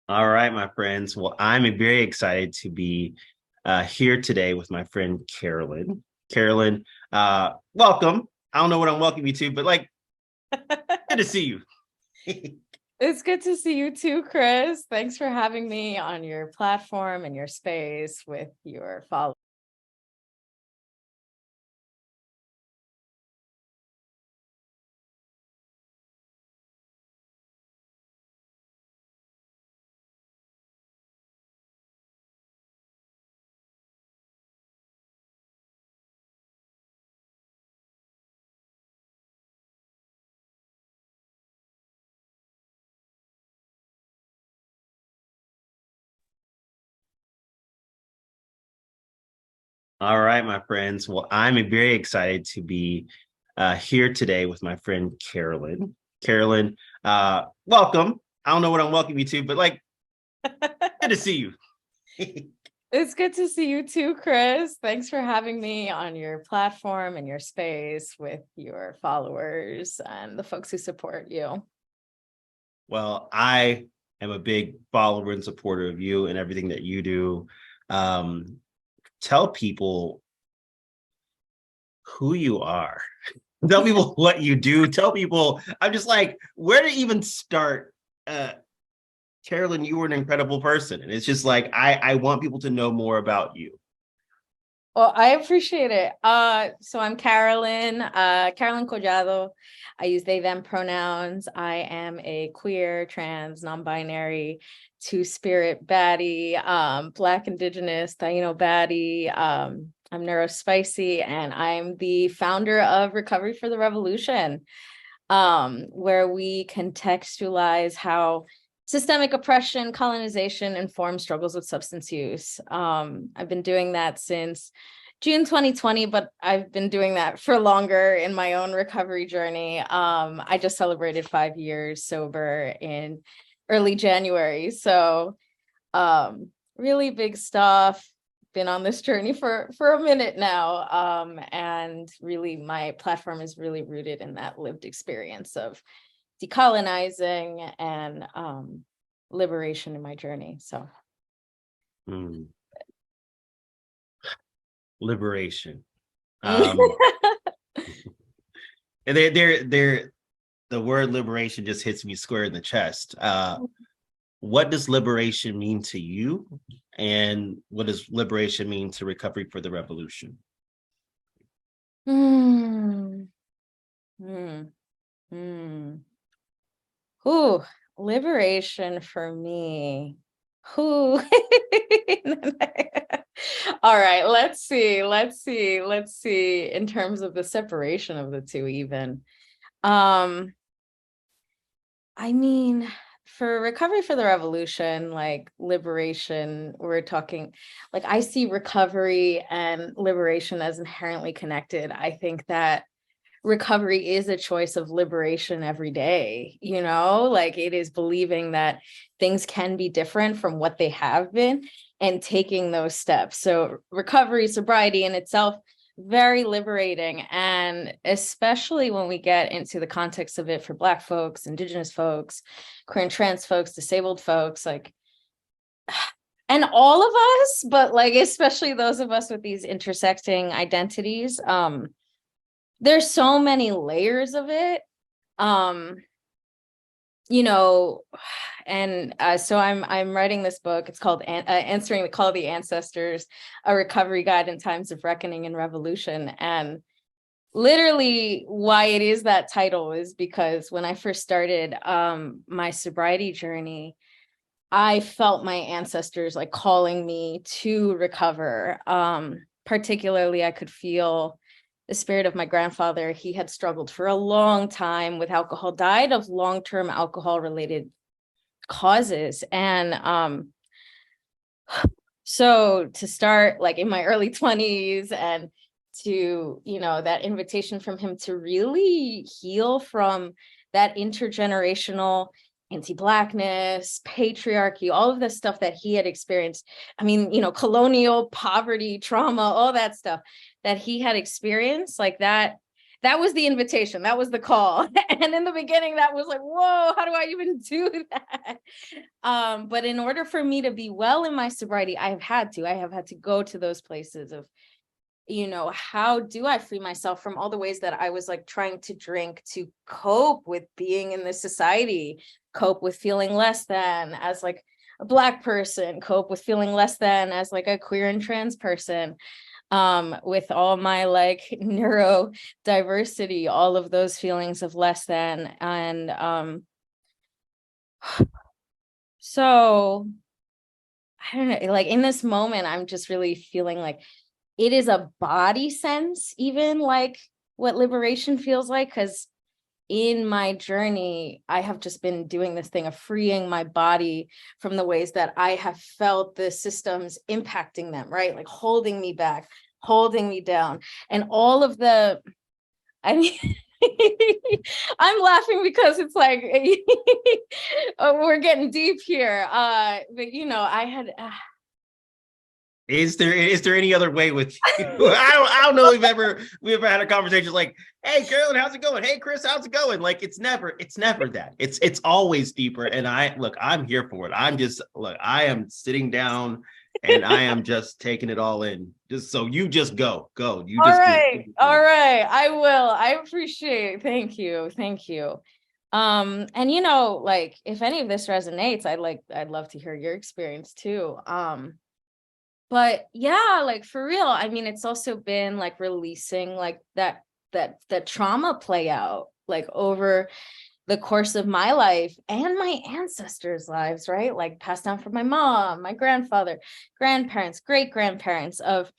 All right, my friends. Well, I'm very excited to be here today with my friend Carolyn. Carolyn, welcome. I don't know what I'm welcoming you to, but good to see you. It's good to see you too, Chris. Thanks for having me on your platform and your space with your followers. All right, my friends. Well, I'm very excited to be here today with my friend Carolyn. Carolyn, welcome. I don't know what I'm welcoming you to, but good to see you. It's good to see you too, Chris. Thanks for having me on your platform and your space with your followers and the folks who support you. Well, I am a big follower and supporter of you and everything that you do. Um, Tell people who you are. Tell people what you do. Tell people, I'm just like, where to even start? Carolyn, you were an incredible person. And it's just like, I want people to know more about you. Well, I appreciate it. So I'm Carolyn Collado. I use they, them pronouns. I am a queer, trans, non-binary, two-spirit baddie, Black, Indigenous, Taino baddie. I'm neurospicy, and I'm the founder of Recovery for the Revolution, where we contextualize how systemic oppression, colonization inform struggles with substance use. I've been doing that since June 2020, but I've been doing that for longer in my own recovery journey. I just celebrated 5 years sober in early January. So really big stuff. Been on this journey for a minute now. And really my platform is really rooted in that lived experience of decolonizing and liberation in my journey. So Hmm. Liberation. Um, and the word liberation just hits me square in the chest. What does liberation mean to you? And what does liberation mean to Recovery for the Revolution? hmm. Hmm. Hmm. Ooh, liberation for me. Who? All right, let's see in terms of the separation of the two even. Um, I mean, for Recovery for the Revolution, like liberation, we're talking like I see recovery and liberation as inherently connected. I think that recovery is a choice of liberation every day, like it is believing that things can be different from what they have been and taking those steps. So recovery, sobriety in itself, very liberating. And especially when we get into the context of it for Black folks, Indigenous folks, queer and trans folks, disabled folks, and all of us, but especially those of us with these intersecting identities. There's so many layers of it. Um, you know, and so I'm writing this book. It's called Answering the Call of the Ancestors, a recovery guide in times of reckoning and revolution. And literally why it is that title is because when I first started my sobriety journey, I felt my ancestors like calling me to recover. Particularly, I could feel the spirit of my grandfather. He had struggled for a long time with alcohol, died of long-term alcohol-related causes. And so to start like in my early 20s and to, that invitation from him to really heal from that intergenerational anti-Blackness, patriarchy, all of the stuff that he had experienced. I mean, colonial poverty, trauma, all that stuff that he had experienced, like that that was the invitation. That was the call. And in the beginning, that was like, whoa, how do I even do that? But in order for me to be well in my sobriety, I have had to go to those places of, how do I free myself from all the ways that I was like trying to drink to cope with being in this society, cope with feeling less than as like a Black person, cope with feeling less than as like a queer and trans person, with all my like neurodiversity, all of those feelings of less than. And so I don't know, like in this moment, I'm just really feeling like it is a body sense, even like what liberation feels like, because in my journey, I have just been doing this thing of freeing my body from the ways that I have felt the systems impacting them, right? Like holding me back, holding me down. And all of I mean, I'm laughing because it's like, we're getting deep here. But I had, Is there any other way with you? I don't know if we ever had a conversation like, hey Carolyn, how's it going? Hey Chris, how's it going? Like it's never that. It's always deeper. And I'm here for it. I am sitting down and I am just taking it all in. Just so you just go. You just all right. I will. I appreciate it. Thank you. And like if any of this resonates, I'd love to hear your experience too. But yeah, like for real, I mean, it's also been like releasing like that trauma play out like over the course of my life and my ancestors' lives, right? Like passed down from my mom, my grandfather, grandparents, great grandparents, of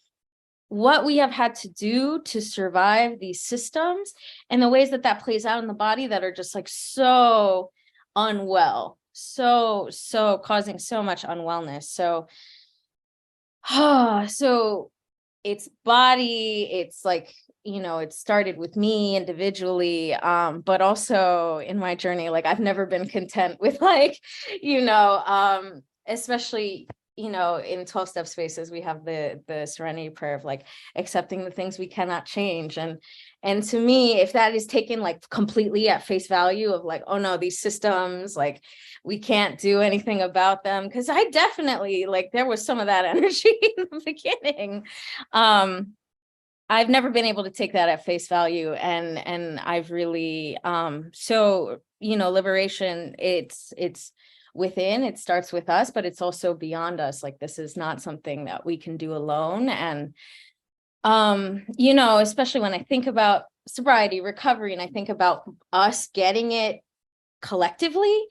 what we have had to do to survive these systems and the ways that plays out in the body that are just like so unwell, so causing so much unwellness. So it's body, it's like, it started with me individually, but also in my journey, like I've never been content with like, especially, in 12-step spaces, we have the serenity prayer of like accepting the things we cannot change. And to me, if that is taken like completely at face value of like, oh no, these systems, like we can't do anything about them. Cause I definitely like, there was some of that energy in the beginning. I've never been able to take that at face value. And I've really, liberation, it's within, it starts with us, but it's also beyond us. Like, this is not something that we can do alone. And, especially when I think about sobriety, recovery, and I think about us getting it collectively,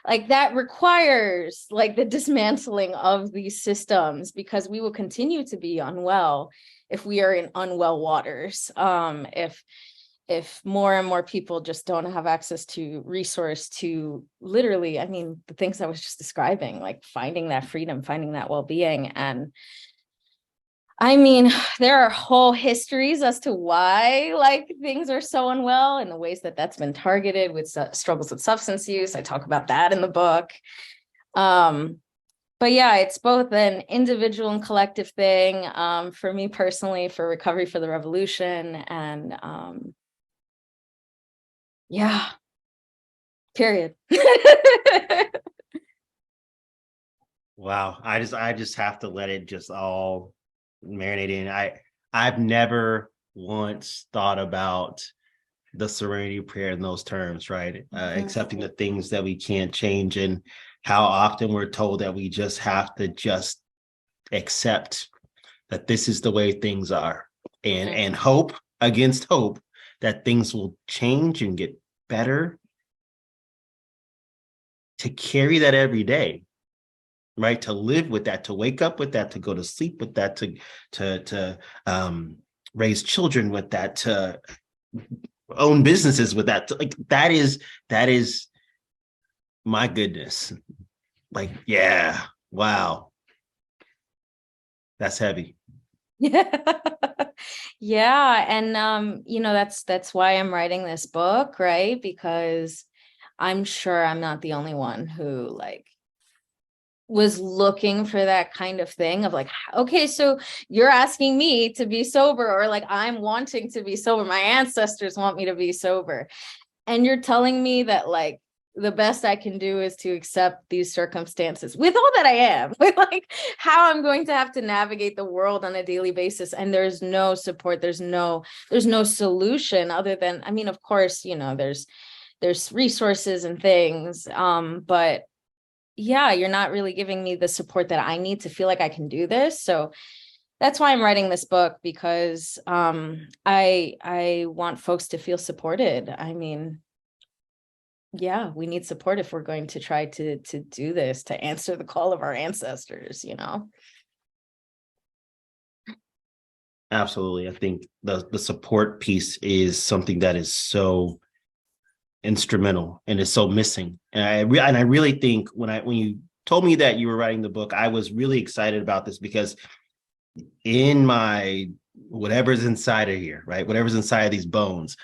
like that requires like the dismantling of these systems, because we will continue to be unwell if we are in unwell waters. If more and more people just don't have access to resource to literally, I mean, the things I was just describing, like finding that freedom, finding that well-being. And I mean, there are whole histories as to why like things are so unwell and the ways that that's been targeted with struggles with substance use. I talk about that in the book. But yeah, it's both an individual and collective thing, for me personally, for Recovery for the Revolution. And yeah, period. Wow. I just have to let it just all marinate in. I've never once thought about the serenity prayer in those terms, right? Accepting the things that we can't change, and how often we're told that we just have to just accept that this is the way things are, and hope against hope that things will change and get better. To carry that every day, right? To live with that, to wake up with that, to go to sleep with that, to raise children with that, to own businesses with that. Like that is my goodness. Like, yeah, wow. That's heavy. Yeah. Yeah. And that's why I'm writing this book, right? Because I'm sure I'm not the only one who like was looking for that kind of thing of like, okay, so you're asking me to be sober, or like I'm wanting to be sober. My ancestors want me to be sober. And you're telling me that like the best I can do is to accept these circumstances with all that I am, with like how I'm going to have to navigate the world on a daily basis. And there's no support, there's no solution other than, I mean, of course, you know, there's resources and things. But yeah, you're not really giving me the support that I need to feel like I can do this. So that's why I'm writing this book, because I want folks to feel supported. I mean, yeah, we need support if we're going to try to do this, to answer the call of our ancestors, you know? Absolutely. I think the support piece is something that is so instrumental and is so missing. And I really think when you told me that you were writing the book, I was really excited about this, because in my whatever's inside of here, right? Whatever's inside of these bones,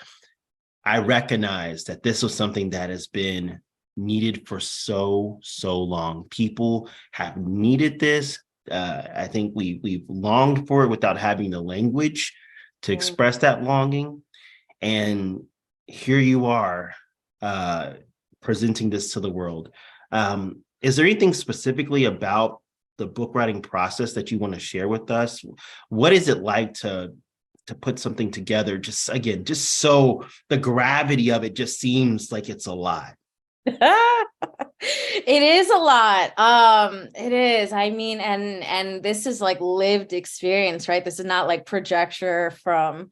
I recognize that this was something that has been needed for so long. People have needed this. I think we've longed for it without having the language to express that longing. And here you are, presenting this to the world. Is there anything specifically about the book writing process that you want to share with us? What is it like to put something together? Just again, just so the gravity of it just seems like it's a lot. It is a lot. It is. I mean, and this is like lived experience, right? This is not like projecture from,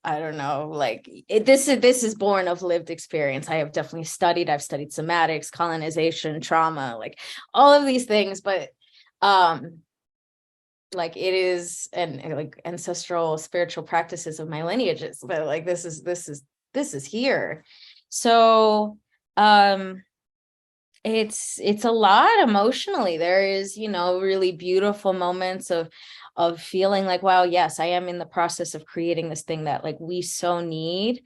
I don't know, like this is born of lived experience. I have definitely I've studied somatics, colonization, trauma, like all of these things, but like it is, and like ancestral spiritual practices of my lineages, but like this is here. So it's a lot emotionally. There is, you know, really beautiful moments of feeling like, wow, yes, I am in the process of creating this thing that like we so need.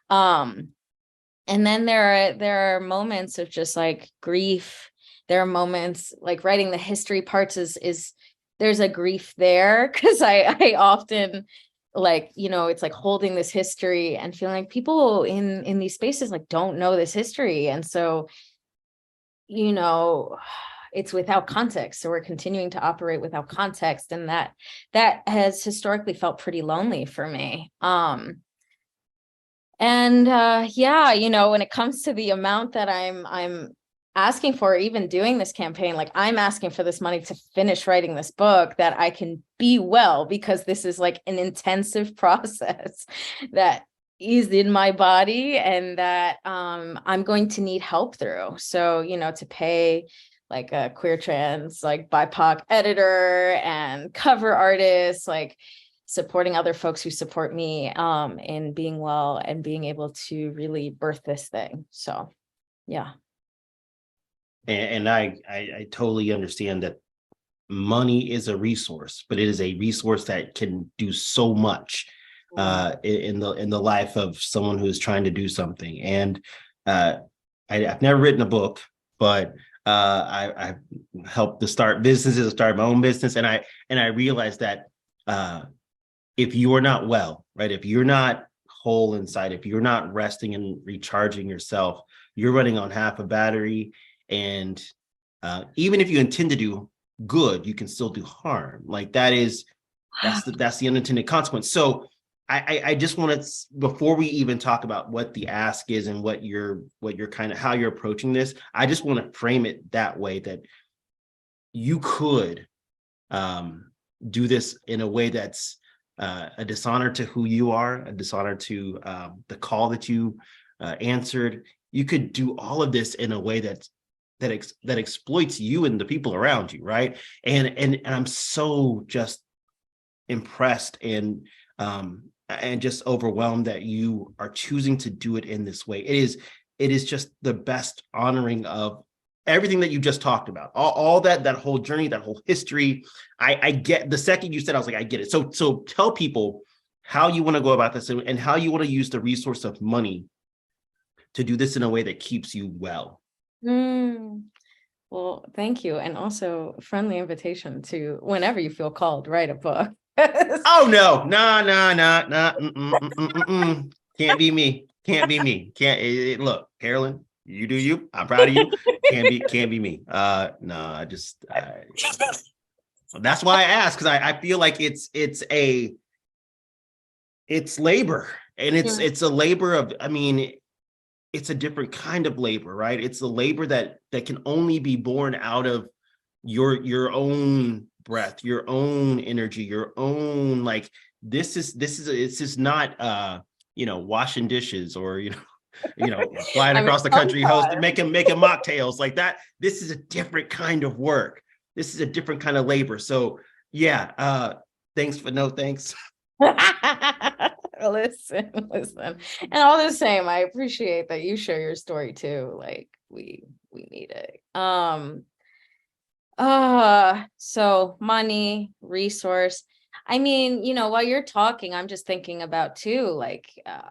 And then there are moments of just like grief. There are moments like writing the history parts is there's a grief there, because I often, like, you know, it's like holding this history and feeling like people in these spaces like don't know this history. And so, you know, it's without context. So we're continuing to operate without context. And that has historically felt pretty lonely for me. Yeah, you know, when it comes to the amount that I'm asking for, even doing this campaign, like I'm asking for this money to finish writing this book, that I can be well, because this is like an intensive process that is in my body, and that I'm going to need help through. So, you know, to pay like a queer trans like BIPOC editor and cover artist, like supporting other folks who support me in being well and being able to really birth this thing. So yeah. And I totally understand that money is a resource, but it is a resource that can do so much in the life of someone who is trying to do something. And I've never written a book, but I've helped to start businesses, start my own business, and I realized that if you are not well, right, if you're not whole inside, if you're not resting and recharging yourself, you're running on half a battery. And even if you intend to do good, you can still do harm. Like that's the unintended consequence. So I just want to, before we even talk about what the ask is and what you're kind of how you're approaching this, I just want to frame it that way, that you could do this in a way that's a dishonor to who you are, a dishonor to the call that you answered. You could do all of this in a way that exploits you and the people around you, right? And I'm so just impressed and just overwhelmed that you are choosing to do it in this way. It is just the best honoring of everything that you just talked about, all that whole journey, that whole history. I get, the second you said, I was like, I get it. So tell people how you want to go about this, and how you want to use the resource of money to do this in a way that keeps you well. Well, thank you. And also friendly invitation to whenever you feel called, write a book. Oh no, no. Can't be me. Can't be me. Can't look, Carolyn, you do you. I'm proud of you. Can't be me. No, that's why I asked, because I feel like it's labor, and it's a labor of, I mean, it's a different kind of labor, right? It's the labor that can only be born out of your own breath, your own energy, your own, like, it's just not washing dishes, or flying I mean, across the country, making mocktails like that. This is a different kind of work. This is a different kind of labor. So yeah, thanks, but no thanks. listen. And all the same, I appreciate that you share your story too. Like we need it. So money, resource. I mean, while you're talking, I'm just thinking about too, like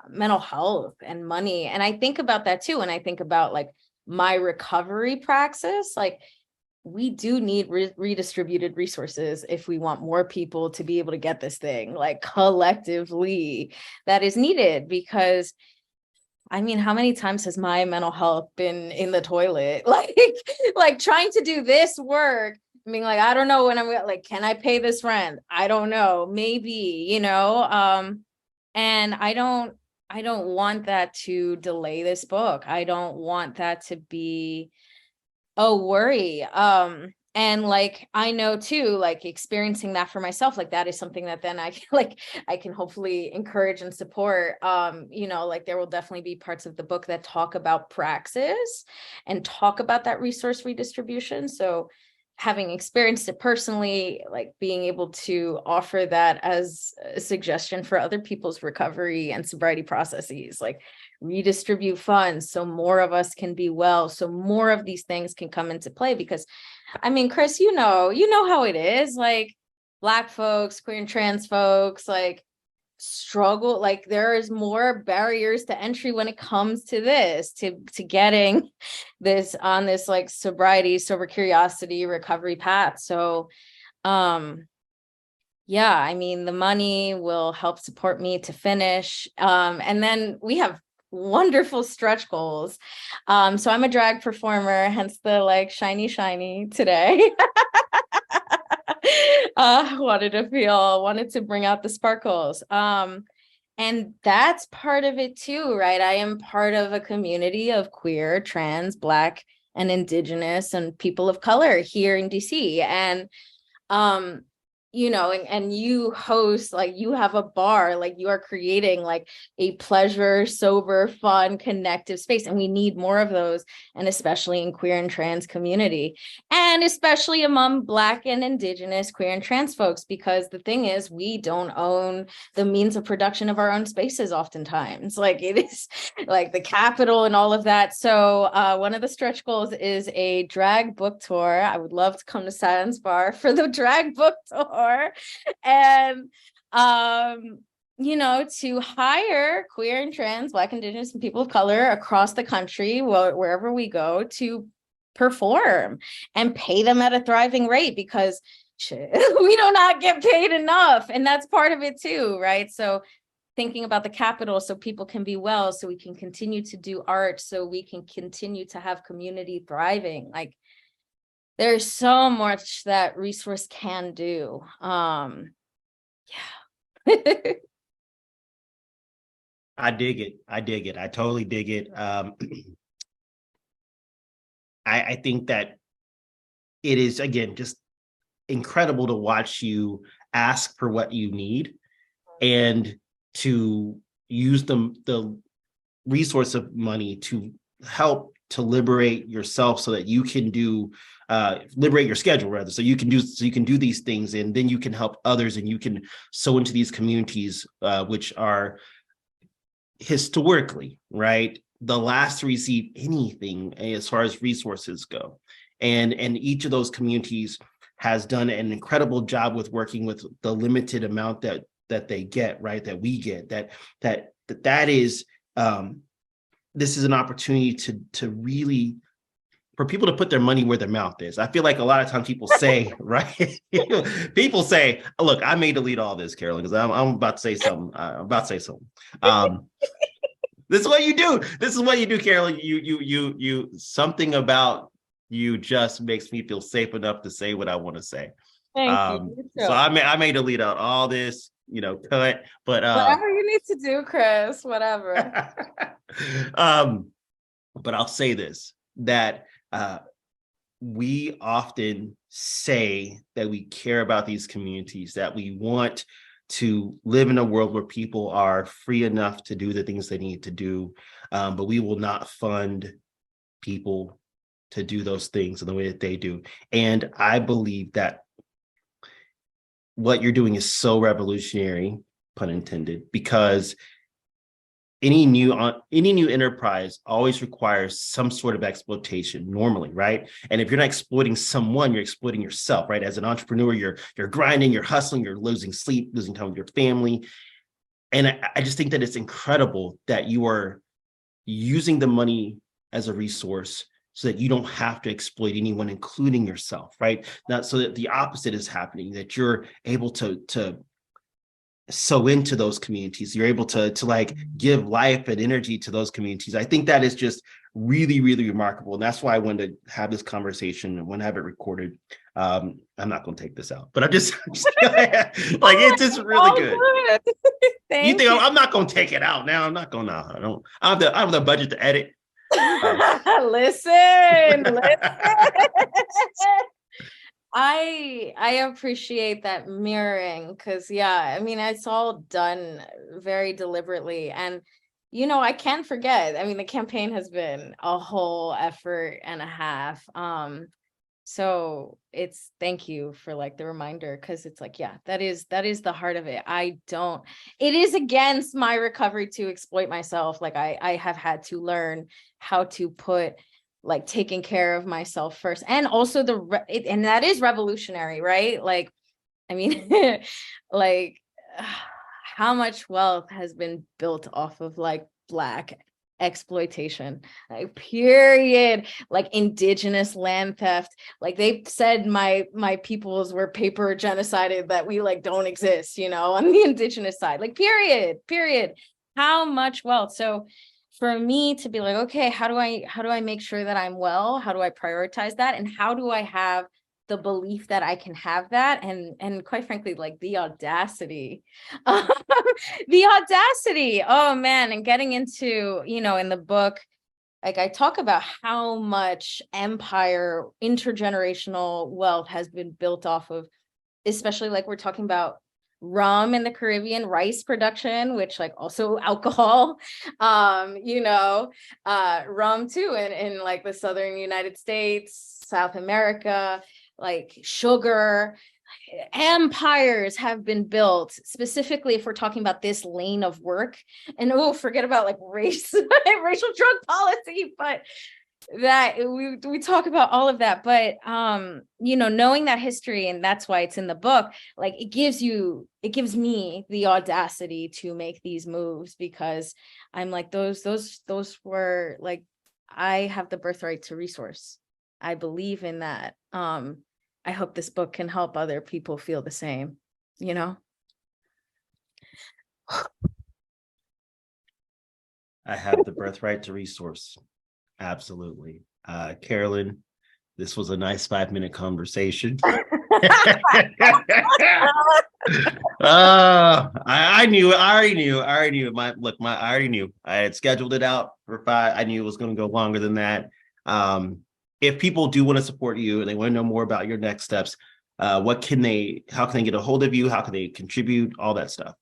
mental health and money. And I think about that too. And I think about like my recovery praxis. Like we do need redistributed resources if we want more people to be able to get this thing, like collectively, that is needed. Because I mean, how many times has my mental health been in the toilet? Like trying to do this work, I mean, like, I don't know when I'm like, can I pay this rent? I don't know, maybe, and I don't want that to delay this book. I don't want that to be a worry. And like I know too, like experiencing that for myself, like that is something that then I can I can hopefully encourage and support. Like there will definitely be parts of the book that talk about praxis and talk about that resource redistribution. So having experienced it personally, like being able to offer that as a suggestion for other people's recovery and sobriety processes, like redistribute funds so more of us can be well, so more of these things can come into play. Because I mean, Chris, you know how it is, like Black folks, queer and trans folks, like struggle, like there is more barriers to entry when it comes to this, to getting this on this like sobriety, sober curiosity recovery path. So yeah, I mean, the money will help support me to finish. And then we have wonderful stretch goals. So I'm a drag performer, hence the like shiny today. Wanted to bring out the sparkles. And that's part of it too, right? I am part of a community of queer, trans, Black, and Indigenous and people of color here in DC. And and you host, like you have a bar, like you are creating like a pleasure, sober, fun, connective space. And we need more of those. And especially in queer and trans community, and especially among Black and Indigenous queer and trans folks, because the thing is, we don't own the means of production of our own spaces oftentimes. Like it is like the capital and all of that. So one of the stretch goals is a drag book tour. I would love to come to Silence Bar for the drag book tour. And to hire queer and trans, Black, Indigenous, and people of color across the country, wherever we go, to perform and pay them at a thriving rate, because we do not get paid enough. And that's part of it too, right? So thinking about the capital so people can be well, so we can continue to do art, so we can continue to have community thriving. Like there's so much that resource can do. Yeah. I dig it. I totally dig it. I think that it is, again, just incredible to watch you ask for what you need and to use the resource of money to help to liberate yourself, so that you can liberate your schedule, rather, so you can do these things, and then you can help others, and you can sow into these communities, which are historically, right, the last to receive anything as far as resources go. And each of those communities has done an incredible job with working with the limited amount that they get, right, that we get, that is this is an opportunity to really for people to put their money where their mouth is. I feel like a lot of times people say, right? People say, look, I may delete all this, Carolyn, because I'm about to say something. I'm about to say something. This is what you do. This is what you do, Carolyn. You, something about you just makes me feel safe enough to say what I want to say. Thank you. So I may delete out all this, cut, but whatever you need to do, Chris, whatever. But I'll say this, that we often say that we care about these communities, that we want to live in a world where people are free enough to do the things they need to do, but we will not fund people to do those things in the way that they do. And I believe that what you're doing is so revolutionary, pun intended, because any new enterprise always requires some sort of exploitation normally, right? And if you're not exploiting someone, you're exploiting yourself, right? As an entrepreneur, you're grinding, you're hustling, you're losing sleep, losing time with your family. And I just think that it's incredible that you are using the money as a resource so that you don't have to exploit anyone, including yourself, right? Now, so that the opposite is happening, that you're able to sow into those communities, you're able to like give life and energy to those communities. I think that is just really, really remarkable. And that's why I wanted to have this conversation and want to have it recorded. I'm not going to take this out, but I'm just like, it's just really good. You think you. I'm not going to take it out now? I'm not going to, I have the budget to edit. Listen. I appreciate that mirroring, because I mean, it's all done very deliberately. And I can't forget, I mean, the campaign has been a whole effort and a half. So it's, thank you for like the reminder, because it's like, that is the heart of it. It is against my recovery to exploit myself. Like I have had to learn how to put like taking care of myself first, and also and that is revolutionary, right? Like, I mean, like how much wealth has been built off of like Black exploitation, like, period. Like indigenous land theft, like they said my peoples were paper genocided, that we like don't exist, on the indigenous side, like period. How much wealth. So for me to be like, okay, how do I make sure that I'm well? How do I prioritize that? And how do I have the belief that I can have that? And quite frankly, like the audacity, oh man. And getting into, in the book, like I talk about how much empire, intergenerational wealth has been built off of, especially like we're talking about rum in the Caribbean, rice production, which like also alcohol, rum too, in like the Southern United States, South America, like sugar. Empires have been built specifically if we're talking about this lane of work. And forget about like race, racial drug policy, but that we talk about all of that. But knowing that history, and that's why it's in the book, like it gives me the audacity to make these moves, because I'm like, those were like, I have the birthright to resource. I believe in that. I hope this book can help other people feel the same, I have the birthright to resource. Absolutely. Carolyn, this was a nice 5-minute conversation. I knew it. I already knew. I already knew. I had scheduled it out for 5. I knew it was going to go longer than that. If people do want to support you and they want to know more about your next steps, how can they get a hold of you? How can they contribute? All that stuff.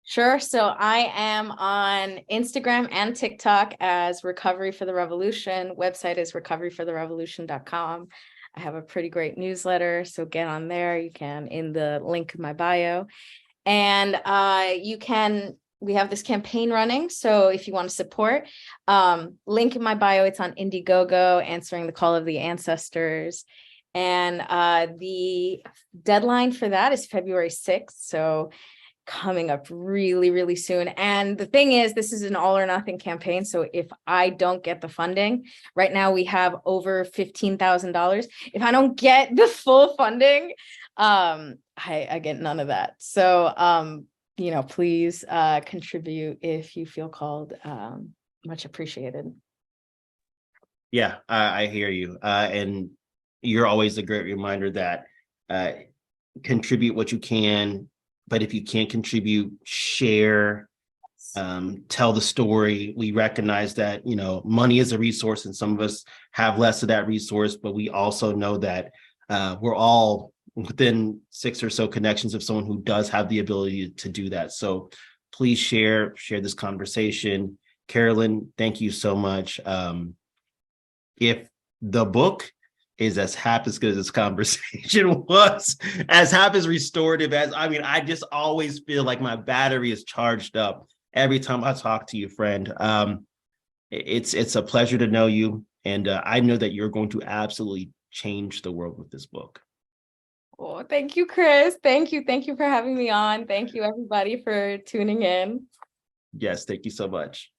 Sure. So I am on Instagram and TikTok as Recovery for the Revolution. Website is recoveryfortherevolution.com. I have a pretty great newsletter, so get on there. You can in the link in my bio. And we have this campaign running. So if you want to support, link in my bio, it's on Indiegogo, answering the call of the ancestors. And the deadline for that is February 6th. So coming up really, really soon. And the thing is, this is an all or nothing campaign. So if I don't get the funding, right now we have over $15,000. If I don't get the full funding, I get none of that. So, please contribute if you feel called. Much appreciated. Yeah, I hear you. And you're always a great reminder that contribute what you can, but if you can't contribute, share, tell the story. We recognize that, money is a resource and some of us have less of that resource, but we also know that we're all within 6 or so connections of someone who does have the ability to do that. So please share this conversation. Carolyn, thank you so much. If the book is as half as good as this conversation was, as half as restorative as, I just always feel like my battery is charged up every time I talk to you, friend. It's a pleasure to know you. And I know that you're going to absolutely change the world with this book. Oh, thank you, Chris. Thank you. Thank you for having me on. Thank you, everybody, for tuning in. Yes, thank you so much.